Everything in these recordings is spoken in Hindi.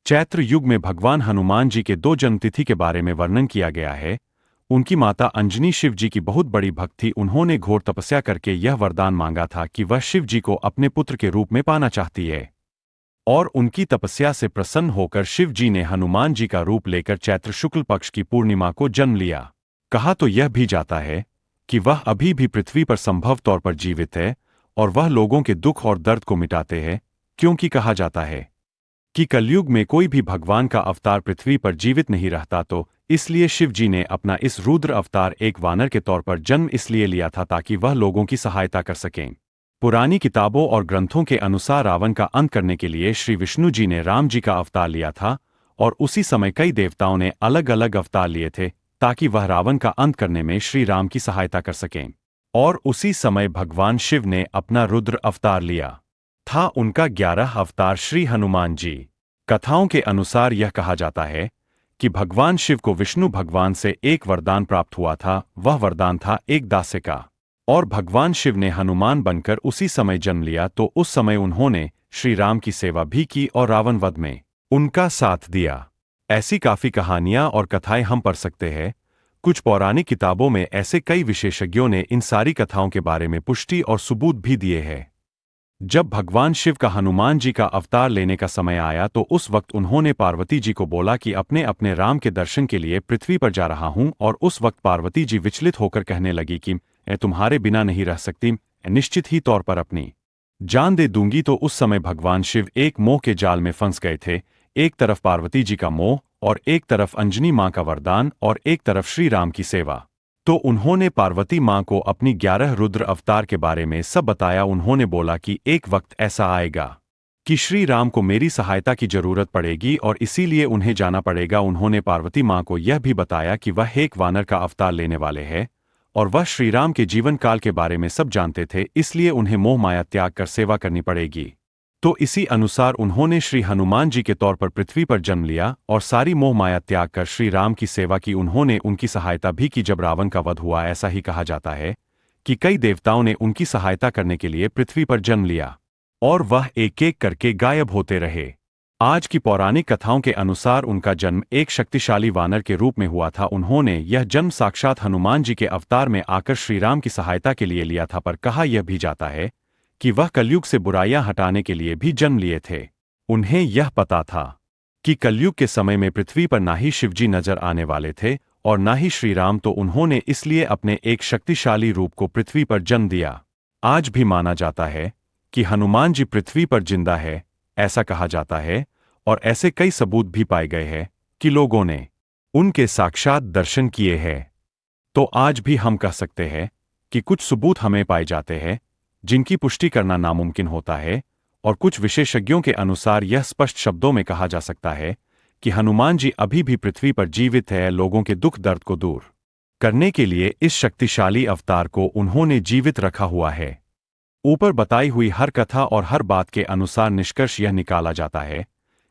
चैत्र युग में भगवान हनुमान जी के 2 जन्मतिथि के बारे में वर्णन किया गया है। उनकी माता अंजनी शिव जी की बहुत बड़ी भक्त थी। उन्होंने घोर तपस्या करके यह वरदान मांगा था कि वह शिव जी को अपने पुत्र के रूप में पाना चाहती है। और उनकी तपस्या से प्रसन्न होकर शिव जी ने हनुमान जी का रूप लेकर चैत्र शुक्ल पक्ष की पूर्णिमा को जन्म लिया। कहा तो यह भी जाता है कि वह अभी भी पृथ्वी पर संभव तौर पर जीवित है और वह लोगों के दुख और दर्द को मिटाते हैं, क्योंकि कहा जाता है कि कलयुग में कोई भी भगवान का अवतार पृथ्वी पर जीवित नहीं रहता, तो इसलिए शिव जी ने अपना इस रुद्र अवतार एक वानर के तौर पर जन्म इसलिए लिया था ताकि वह लोगों की सहायता कर सकें। पुरानी किताबों और ग्रंथों के अनुसार रावण का अंत करने के लिए श्री विष्णु जी ने राम जी का अवतार लिया था और उसी समय कई देवताओं ने अलग अलग अवतार लिए थे ताकि वह रावण का अंत करने में श्री राम की सहायता कर सकें। और उसी समय भगवान शिव ने अपना रुद्र अवतार लिया था। उनका 11 अवतार श्री हनुमान जी। कथाओं के अनुसार यह कहा जाता है कि भगवान शिव को विष्णु भगवान से एक वरदान प्राप्त हुआ था। वह वरदान था एक दास्य का, और भगवान शिव ने हनुमान बनकर उसी समय जन्म लिया, तो उस समय उन्होंने श्री राम की सेवा भी की और रावण वध में उनका साथ दिया। ऐसी काफी कहानियां और कथाएं हम पढ़ सकते हैं। कुछ पौराणिक किताबों में ऐसे कई विशेषज्ञों ने इन सारी कथाओं के बारे में पुष्टि और सबूत भी दिए हैं। जब भगवान शिव का हनुमान जी का अवतार लेने का समय आया तो उस वक्त उन्होंने पार्वती जी को बोला कि अपने अपने राम के दर्शन के लिए पृथ्वी पर जा रहा हूं, और उस वक्त पार्वती जी विचलित होकर कहने लगी कि मैं तुम्हारे बिना नहीं रह सकती, निश्चित ही तौर पर अपनी जान दे दूंगी। तो उस समय भगवान शिव एक मोह के जाल में फंस गए थे। एक तरफ पार्वती जी का मोह और एक तरफ अंजनी मां का वरदान और एक तरफ श्री राम की सेवा। तो उन्होंने पार्वती मां को अपनी 11 रुद्र अवतार के बारे में सब बताया। उन्होंने बोला कि एक वक्त ऐसा आएगा कि श्री राम को मेरी सहायता की जरूरत पड़ेगी और इसीलिए उन्हें जाना पड़ेगा। उन्होंने पार्वती मां को यह भी बताया कि वह एक वानर का अवतार लेने वाले हैं और वह श्री राम के जीवन काल के बारे में सब जानते थे, इसलिए उन्हें मोह माया त्याग कर सेवा करनी पड़ेगी। तो इसी अनुसार उन्होंने श्री हनुमान जी के तौर पर पृथ्वी पर जन्म लिया और सारी मोह माया त्याग कर श्री राम की सेवा की। उन्होंने उनकी सहायता भी की जब रावण का वध हुआ। ऐसा ही कहा जाता है कि कई देवताओं ने उनकी सहायता करने के लिए पृथ्वी पर जन्म लिया और वह एक एक करके गायब होते रहे। आज की पौराणिक कथाओं के अनुसार उनका जन्म एक शक्तिशाली वानर के रूप में हुआ था। उन्होंने यह जन्म साक्षात हनुमान जी के अवतार में आकर श्री राम की सहायता के लिए लिया था, पर कहा यह भी जाता है कि वह कलयुग से बुराइयां हटाने के लिए भी जन्म लिए थे। उन्हें यह पता था कि कलयुग के समय में पृथ्वी पर ना ही शिवजी नजर आने वाले थे और ना ही श्री राम, तो उन्होंने इसलिए अपने एक शक्तिशाली रूप को पृथ्वी पर जन्म दिया। आज भी माना जाता है कि हनुमान जी पृथ्वी पर जिंदा है, ऐसा कहा जाता है, और ऐसे कई सबूत भी पाए गए हैं कि लोगों ने उनके साक्षात दर्शन किए हैं। तो आज भी हम कह सकते हैं कि कुछ सबूत हमें पाए जाते हैं जिनकी पुष्टि करना नामुमकिन होता है, और कुछ विशेषज्ञों के अनुसार यह स्पष्ट शब्दों में कहा जा सकता है कि हनुमान जी अभी भी पृथ्वी पर जीवित है। लोगों के दुख दर्द को दूर करने के लिए इस शक्तिशाली अवतार को उन्होंने जीवित रखा हुआ है। ऊपर बताई हुई हर कथा और हर बात के अनुसार निष्कर्ष यह निकाला जाता है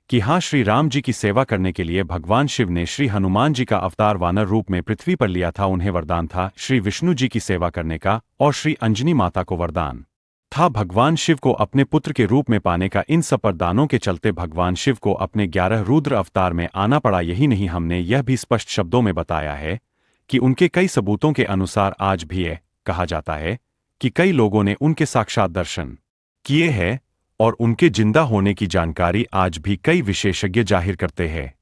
कि हाँ, श्री राम जी की सेवा करने के लिए भगवान शिव ने श्री हनुमान जी का अवतार वानर रूप में पृथ्वी पर लिया था। उन्हें वरदान था श्री विष्णु जी की सेवा करने का और श्री अंजनी माता को वरदान था भगवान शिव को अपने पुत्र के रूप में पाने का। इन सब वरदानों के चलते भगवान शिव को अपने 11 रुद्र अवतार में आना पड़ा। यही नहीं, हमने यह भी स्पष्ट शब्दों में बताया है कि उनके कई सबूतों के अनुसार आज भी यह कहा जाता है कि कई लोगों ने उनके साक्षात दर्शन किए हैं और उनके जिंदा होने की जानकारी आज भी कई विशेषज्ञ जाहिर करते हैं।